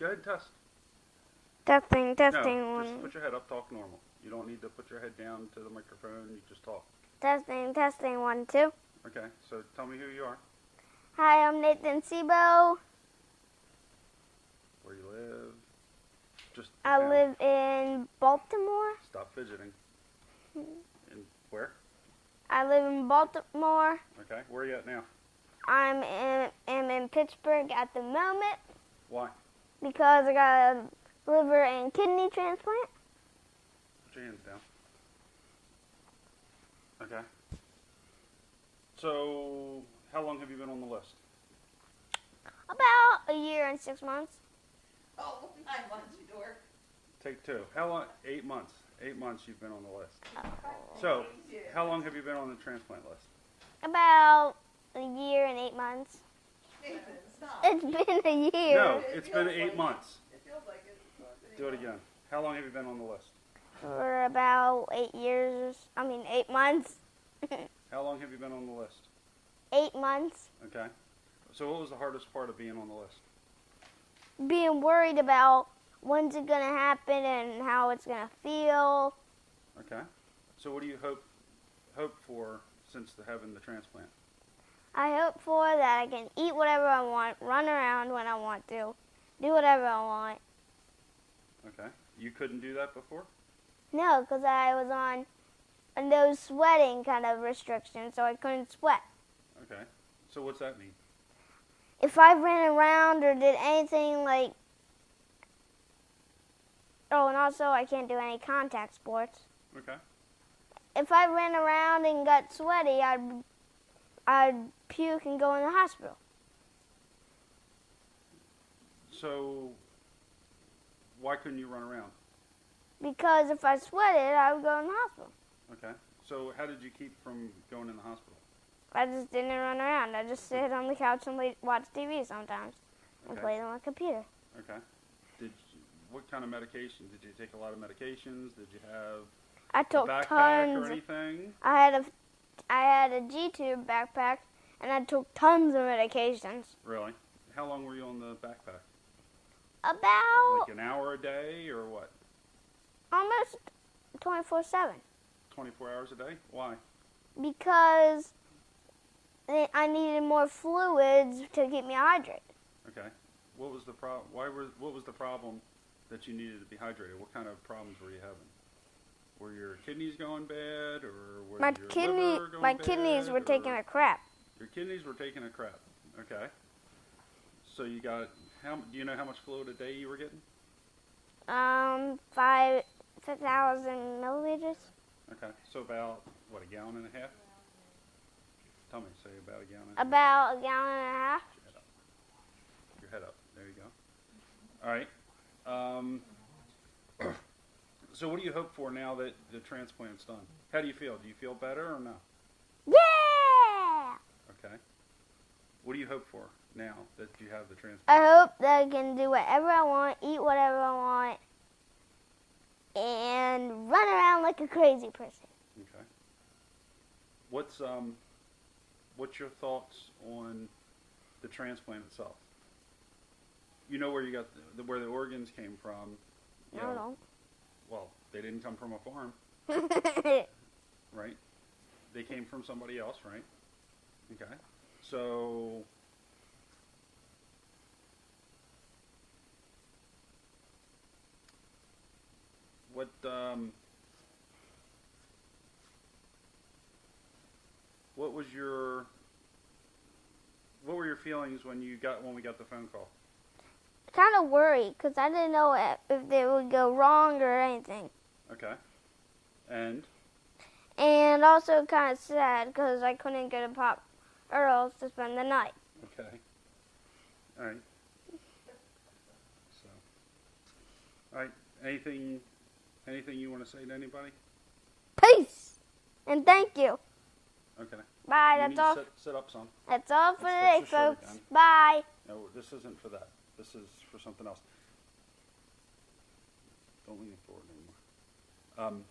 Go ahead and test. Testing, testing, No, one. just put your head up, talk normal. You don't need to put your head down to the microphone, you just talk. Testing, testing, 1, 2. Okay, so tell me who you are, Hi, I'm Nathan Sebo. where you live. Just I town. live in Baltimore. Stop fidgeting. And where? I live in Baltimore. Okay, where are you at now? I'm in Pittsburgh at the moment Why? because I got a liver and kidney transplant. Put your hands down. Okay. So, how long have you been on the list? About a year and 6 months. Oh, 9 months, you dork. Take 2. How long? 8 months. 8 months you've been on the list. So, how long have you been on the transplant list? About a year and 8 months. Nathan, stop. It's been a year. No, it's been 8 months. It feels like it. Do it again. How long have you been on the list? For about 8 months. How long have you been on the list? 8 months. Okay. So what was the hardest part of being on the list? Being worried about when's it going to happen and how it's going to feel. Okay. So what do you hope for since having the transplant? I hope for that I can eat whatever I want, run around when I want to, do whatever I want. Okay. You couldn't do that before? No, because I was on a no sweating kind of restriction, so I couldn't sweat. Okay. So what's that mean? If I ran around or did anything like, oh, and also I can't do any contact sports. Okay. If I ran around and got sweaty, I'd puke and go in the hospital. So why couldn't you run around? Because if I sweated, I would go in the hospital. Okay. So how did you keep from going in the hospital? I just didn't run around. I just sit on the couch and watch TV sometimes and play on my computer. Okay. What kind of medication? Did you take a lot of medications? Did you have I a took backpack tons. or anything? I had a G-tube backpack, and I took tons of medications. Really? How long were you on the backpack? About Like an hour a day or what? almost 24/7. 24 hours a day? Why? Because I needed more fluids to keep me hydrated. Okay. What was the problem? What was the problem that you needed to be hydrated? What kind of problems were you having? Were your kidneys going bad, or were My your liver going my bad, kidneys were taking or- a crap. Your kidneys were taking a crap. Okay. So you got do you know how much fluid a day you were getting? 5,000 milliliters. Okay. So about what, a gallon and a half? Tell me. Say about a gallon. And a half. About a gallon and a half. Your head up. There you go. All right. So what do you hope for now that the transplant's done? How do you feel? Do you feel better or no? Yeah! Okay. What do you hope for now that you have the transplant? I hope that I can do whatever I want, eat whatever I want, and run around like a crazy person. Okay. What's your thoughts on the transplant itself? You know where you got where the organs came from. You No, know, well, they didn't come from a farm, no. right? They came from somebody else, right? Okay. So what what were your feelings when we got the phone call? Kind of worried because I didn't know if they would go wrong or anything. Okay. And And also kind of sad because I couldn't go to Pop Earl's to spend the night. okay. All right. So, all right. Anything you want to say to anybody? Peace! And thank you. Okay. Bye. You That's need all. to sit up some. That's all for Let's today, fix your shirt folks. again. Bye. No, this isn't for that. This is for something else. Don't lean forward anymore.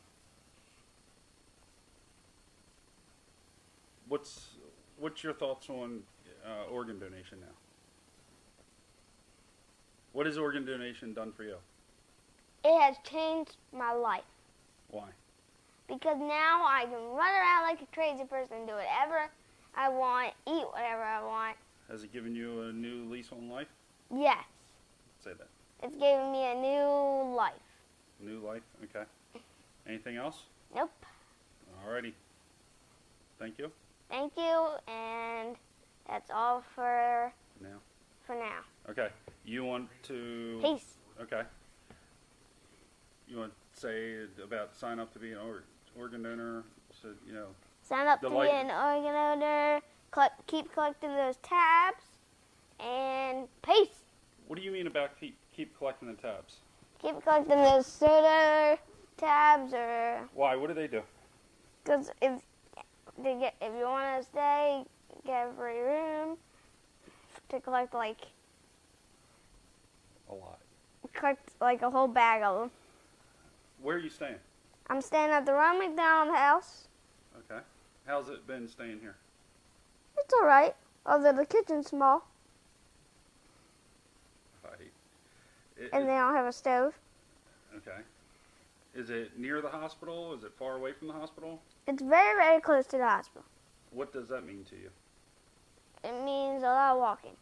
What's your thoughts on organ donation now? What has organ donation done for you? It has changed my life Why? because now I can run around like a crazy person, do whatever I want, eat whatever I want. Has it given you a new lease on life? Yes, Say that. it's given me a new life. New life? Okay. Anything else? Nope. Alrighty. Thank you. Thank you, and that's all for Now. now. Okay. You want to... Peace. Okay. You want to say about sign up to be an organ donor? So, you know, Sign up The to light- be an organ donor. Keep collecting those tabs, and peace. what do you mean about keep collecting the tabs? Keep collecting those soda tabs, or Why? What do they do? because if you want to stay, get a free room to collect A lot. a whole bag of them. Where are you staying? I'm staying at the Ron McDonald house. Okay. How's it been staying here? It's all right, although the kitchen's small Right. and they don't have a stove. Okay. Is it near the hospital? Is it far away from the hospital? It's very, very close to the hospital. What does that mean to you? It means a lot of walking.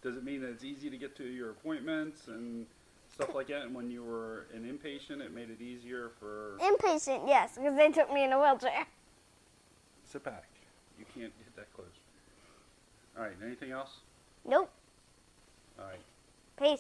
Does it mean that it's easy to get to your appointments and stuff like that? And when you were an inpatient, it made it easier for... Impatient, yes, because they took me in a wheelchair. Sit back. You can't get that close. All right. Anything else? Nope. All right. Peace.